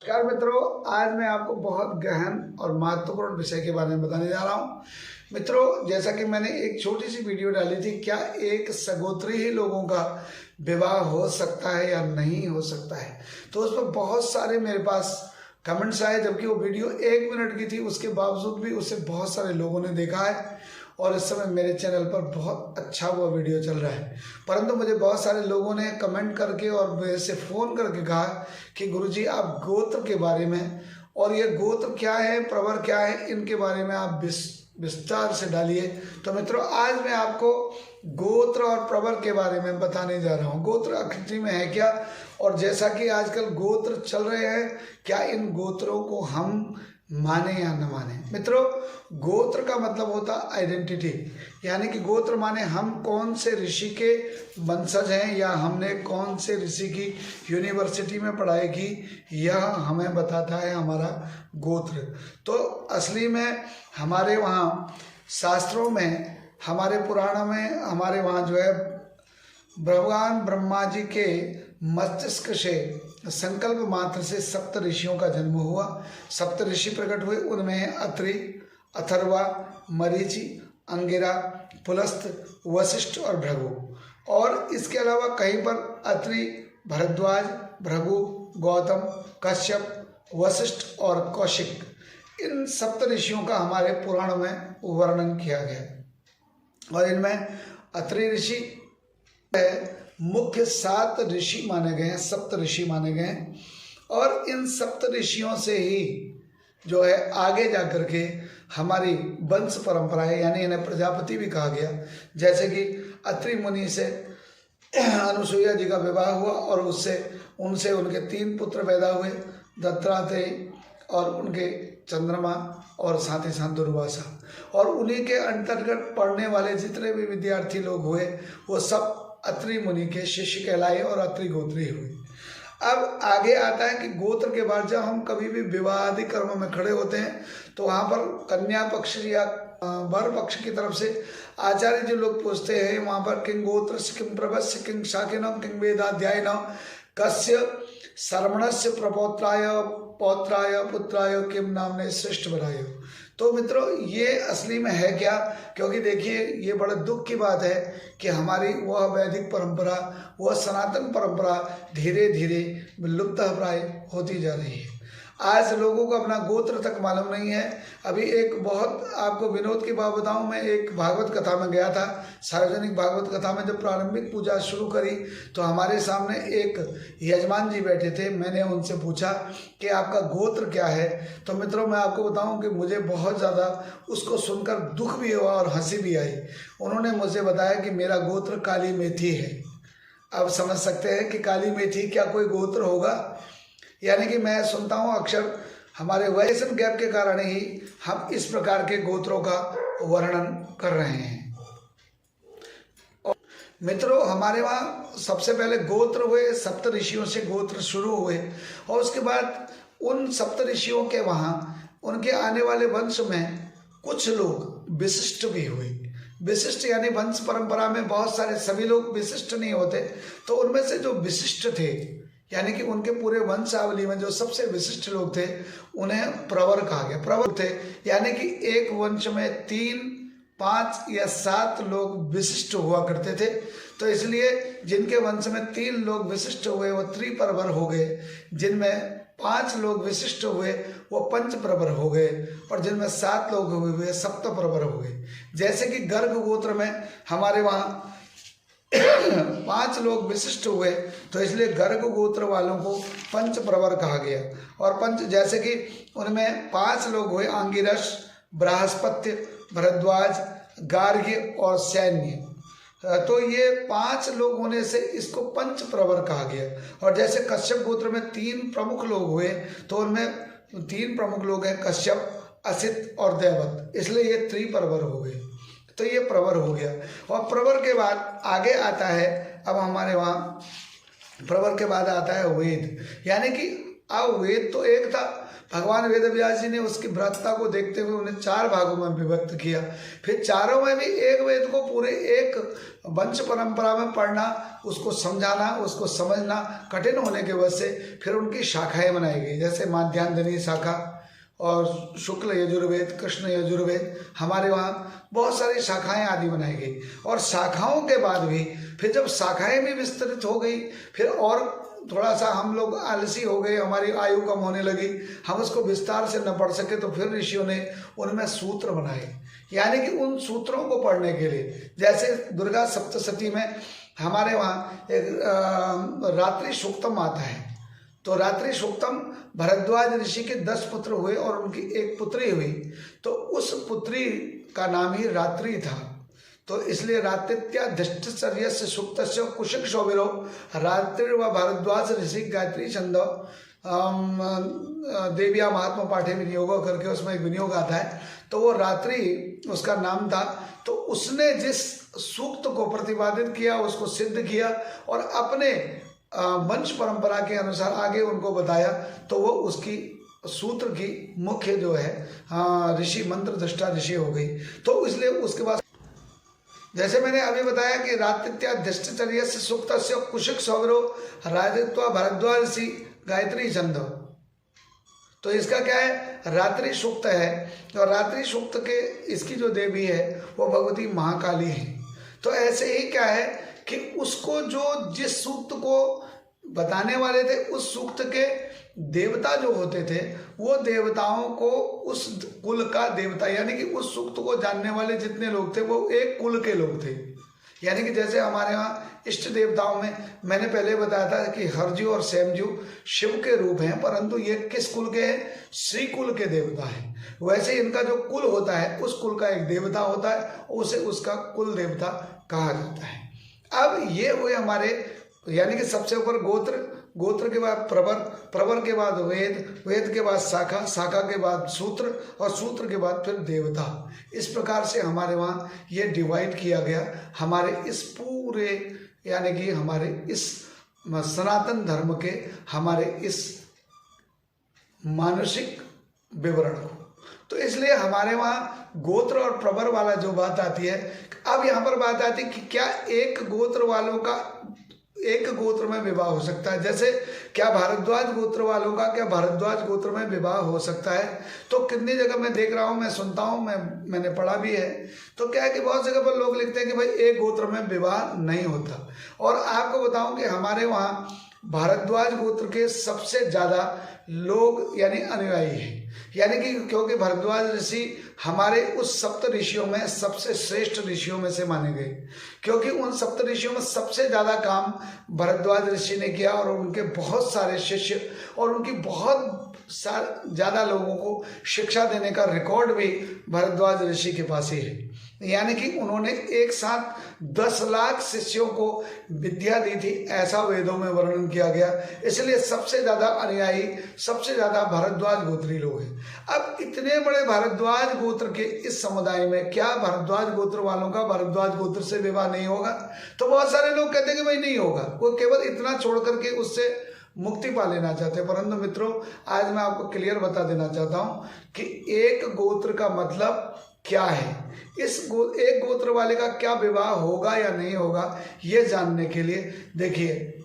नमस्कार मित्रों, आज मैं आपको बहुत गहन और महत्वपूर्ण विषय के बारे में बताने जा रहा हूँ। मित्रों, जैसा कि मैंने एक छोटी सी वीडियो डाली थी, क्या एक सगोत्री ही लोगों का विवाह हो सकता है या नहीं हो सकता है, तो उस पर बहुत सारे मेरे पास कमेंट्स आए। जबकि वो वीडियो 1 मिनट की थी, उसके बावजूद भी उसे बहुत सारे लोगों ने देखा है और इस समय मेरे चैनल पर बहुत अच्छा वो वीडियो चल रहा है। परंतु मुझे बहुत सारे लोगों ने कमेंट करके और मेरे से फ़ोन करके कहा कि गुरुजी, आप गोत्र के बारे में और ये गोत्र क्या है, प्रवर क्या है, इनके बारे में आप विस्तार से डालिए। तो मित्रों, आज मैं आपको गोत्र और प्रवर के बारे में बताने जा रहा हूँ। गोत्र आखिरी में है क्या, और जैसा कि आजकल गोत्र चल रहे हैं, क्या इन गोत्रों को हम माने या न माने। मित्रों, गोत्र का मतलब होता आइडेंटिटी, यानी कि गोत्र माने हम कौन से ऋषि के वंशज हैं या हमने कौन से ऋषि की यूनिवर्सिटी में पढ़ाई की, यह हमें बताता है हमारा गोत्र। तो असली में हमारे वहाँ शास्त्रों में, हमारे पुराणों में, हमारे वहाँ जो है भगवान ब्रह्मा जी के मस्तिष्क से संकल्प मात्र से सप्त ऋषियों का जन्म हुआ। सप्त ऋषि प्रकट हुए, उनमें अत्रि, अथर्वा, मरीचि, अंगिरा, पुलस्त्य, वशिष्ठ और भृगु। और इसके अलावा कहीं पर अत्रि, भरद्वाज, भृगु, गौतम, कश्यप, वशिष्ठ और कौशिक, इन सप्त ऋषियों का हमारे पुराणों में वर्णन किया गया। और इनमें अत्रि ऋषि मुख्य 7 ऋषि माने गए हैं, सप्त ऋषि माने गए हैं। और इन सप्त ऋषियों से ही जो है आगे जा कर के हमारी वंश परंपराएं, यानी इन्हें प्रजापति भी कहा गया। जैसे कि अत्रि मुनि से अनुसुईया जी का विवाह हुआ और उनसे उनके 3 पुत्र पैदा हुए, दत्तात्रेय और उनके चंद्रमा और साथ ही साथ दुर्वासा। और उन्हीं के अंतर्गत पढ़ने वाले जितने भी विद्यार्थी लोग हुए, वो सब अत्रि मुनि के शिष्य कहलाए और अत्रि गोत्री हुए। अब आगे आता है कि गोत्र के बाद जब हम कभी भी विवाह आदि कर्मों में खड़े होते हैं, तो वहाँ पर कन्या पक्ष या वर पक्ष की तरफ से आचार्य जो लोग पूछते हैं, वहाँ पर किंग गोत्र किंग प्रभस्य किंग शाकिनम किंग वेदाध्याय न कस्य शर्मणस्य प्रपौत्राय पौत्राय पुत्राय किम नामने श्रेष्ठ बनायो। तो मित्रों, ये असली में है क्या, क्योंकि देखिए ये बड़े दुख की बात है कि हमारी वह वैदिक परंपरा, वह सनातन परंपरा धीरे धीरे लुप्तप्राय होती जा रही है। आज लोगों को अपना गोत्र तक मालूम नहीं है। अभी एक बहुत आपको विनोद की बात बताऊं, मैं एक भागवत कथा में गया था। सार्वजनिक भागवत कथा में जब प्रारंभिक पूजा शुरू करी, तो हमारे सामने एक यजमान जी बैठे थे। मैंने उनसे पूछा कि आपका गोत्र क्या है। तो मित्रों, मैं आपको बताऊं कि मुझे बहुत ज़्यादा उसको सुनकर दुख भी हुआ और हंसी भी आई। उन्होंने मुझे बताया कि मेरा गोत्र काली मेथी है। अब समझ सकते हैं कि काली मेथी क्या कोई गोत्र होगा। यानी कि मैं सुनता हूँ अक्सर, हमारे वैसन गैप के कारण ही हम इस प्रकार के गोत्रों का वर्णन कर रहे हैं। मित्रों, हमारे वहाँ सबसे पहले गोत्र हुए, सप्त ऋषियों से गोत्र शुरू हुए, और उसके बाद उन सप्त ऋषियों के वहाँ उनके आने वाले वंश में कुछ लोग विशिष्ट भी हुए। विशिष्ट यानी वंश परंपरा में बहुत सारे, सभी लोग विशिष्ट नहीं होते, तो उनमें से जो विशिष्ट थे, यानी कि उनके पूरे वंशावली में जो सबसे विशिष्ट लोग थे, उन्हें प्रवर कहा गया। प्रवर थे यानी कि एक वंश में 3, 5 या 7 लोग विशिष्ट हुआ करते थे। तो इसलिए जिनके वंश में 3 लोग विशिष्ट हुए वो त्रिप्रवर हो गए, जिनमें 5 लोग विशिष्ट हुए वो पंचप्रवर हो गए, और जिनमें 7 लोग हुए सप्तप्रवर हो गए। जैसे कि गर्ग गोत्र में हमारे वहाँ 5 लोग विशिष्ट हुए, तो इसलिए गर्ग गोत्र वालों को पंचप्रवर कहा गया। और पंच, जैसे कि उनमें 5 लोग हुए, आंगिरस, बृहस्पति, भरद्वाज, गार्ग्य और सैन्य। तो ये 5 लोग होने से इसको पंचप्रवर कहा गया। और जैसे कश्यप गोत्र में 3 प्रमुख लोग हुए, तो उनमें 3 प्रमुख लोग हैं, कश्यप, असित और दैवत, इसलिए ये त्रिप्रवर हो गए। तो ये प्रवर हो गया। और प्रवर के बाद आगे आता है, अब हमारे वहाँ प्रवर के बाद आता है वेद। यानी कि अब वेद तो एक था, भगवान वेदव्यास जी ने उसकी बृहत्ता को देखते हुए उन्हें 4 भागों में विभक्त किया। फिर चारों में भी एक वेद को पूरे एक वंश परंपरा में पढ़ना, उसको समझाना, उसको समझना कठिन होने के वजह से फिर उनकी शाखाएं बनाई गई, जैसे माध्यान्धनी शाखा और शुक्ल यजुर्वेद, कृष्ण यजुर्वेद, हमारे वहाँ बहुत सारी शाखाएं आदि बनाई गई। और शाखाओं के बाद भी फिर जब शाखाएं भी विस्तृत हो गई, फिर और थोड़ा सा हम लोग आलसी हो गए, हमारी आयु कम होने लगी, हम उसको विस्तार से न पढ़ सके, तो फिर ऋषियों ने उनमें सूत्र बनाए, यानी कि उन सूत्रों को पढ़ने के लिए, जैसे दुर्गा सप्तशती में हमारे वहाँ एक रात्रि सूक्तम आता है। तो रात्रि सूक्तम भरद्वाज ऋषि के 10 पुत्र हुए और उनकी एक पुत्री हुई, तो उस पुत्री का नाम ही रात्रि था। तो इसलिए रात्रित्याधिष्ठचर्य से सुक्त कुशिक शोभिरो रात्रि व भारद्वाज ऋषि गायत्री छंद देविया महात्मा पाठे विनियोग करके उसमें एक विनियोग आता है। तो वो रात्रि उसका नाम था। तो उसने जिस सूक्त को प्रतिपादित किया, उसको सिद्ध किया और अपने वंश परंपरा के अनुसार आगे उनको बताया, तो वो उसकी सूत्र की मुख्य जो है ऋषि मंत्र दृष्टा ऋषि हो गई। तो इसलिए उसके बाद जैसे मैंने अभी बताया कि रात्रित्याधिष्ठचर्य से सूक्त कुशिक सौगरो राजत्वा भरद्वाज ऋषि गायत्री छंद, तो इसका क्या है, रात्रि सूक्त है। और रात्रि सूक्त के इसकी जो देवी है वो भगवती महाकाली है। तो ऐसे ही क्या है कि उसको जो जिस सूक्त को बताने वाले थे, उस सूक्त के देवता जो होते थे, वो देवताओं को उस कुल का देवता, यानी कि उस सूक्त को जानने वाले जितने लोग थे वो एक कुल के लोग थे। यानी कि जैसे हमारे यहाँ इष्ट देवताओं में मैंने पहले बताया था कि हरजू और सैमजू शिव के रूप हैं, परंतु ये किस कुल के हैं, श्री कुल के देवता हैं। वैसे इनका जो कुल होता है, उस कुल का एक देवता होता है, उसे उसका कुल देवता कहा जाता है। अब ये हुए हमारे, यानी कि सबसे ऊपर गोत्र, गोत्र के बाद प्रवर, प्रवर के बाद वेद, वेद के बाद शाखा, शाखा के बाद सूत्र और सूत्र के बाद फिर देवता। इस प्रकार से हमारे वहाँ ये डिवाइड किया गया हमारे इस पूरे, यानी कि हमारे इस सनातन धर्म के हमारे इस मानसिक विवरण को। तो इसलिए हमारे वहाँ गोत्र और प्रवर वाला जो बात आती है, अब यहाँ पर बात आती है कि क्या एक गोत्र वालों का एक गोत्र में विवाह हो सकता है। जैसे क्या भारद्वाज गोत्र वालों का क्या भारद्वाज गोत्र में विवाह हो सकता है। तो कितनी जगह मैं देख रहा हूँ, मैं सुनता हूँ, मैंने पढ़ा भी है। तो क्या है कि बहुत जगह पर लोग लिखते हैं कि भाई एक गोत्र में विवाह नहीं होता। और आपको बताऊं कि हमारे वहाँ भारद्वाज गोत्र के सबसे ज़्यादा लोग यानी अनुयायी हैं, यानी कि क्योंकि भारद्वाज ऋषि हमारे उस सप्त ऋषियों में सबसे श्रेष्ठ ऋषियों में से माने गए, क्योंकि उन सप्त ऋषियों में सबसे ज़्यादा काम भारद्वाज ऋषि ने किया और उनके बहुत सारे शिष्य और उनकी बहुत ज़्यादा लोगों को शिक्षा देने का रिकॉर्ड भी भारद्वाज ऋषि के पास ही है। यानी कि उन्होंने एक साथ 10 लाख शिष्यों को विद्या दी थी, ऐसा वेदों में वर्णन किया गया। इसलिए सबसे ज़्यादा अनुयायी, सबसे ज़्यादा भारद्वाज गोत्री लोग हैं। अब इतने बड़े भारद्वाज गोत्र के इस समुदाय में क्या भारद्वाज गोत्र वालों का भारद्वाज गोत्र से विवाह नहीं होगा। तो बहुत सारे लोग कहते हैं कि भाई नहीं होगा, वो केवल इतना छोड़ करके उससे मुक्ति पा लेना चाहते हैं। परंतु मित्रों, आज मैं आपको क्लियर बता देना चाहता हूँ कि एक गोत्र का मतलब क्या है, एक गोत्र वाले का क्या विवाह होगा या नहीं होगा, ये जानने के लिए देखिए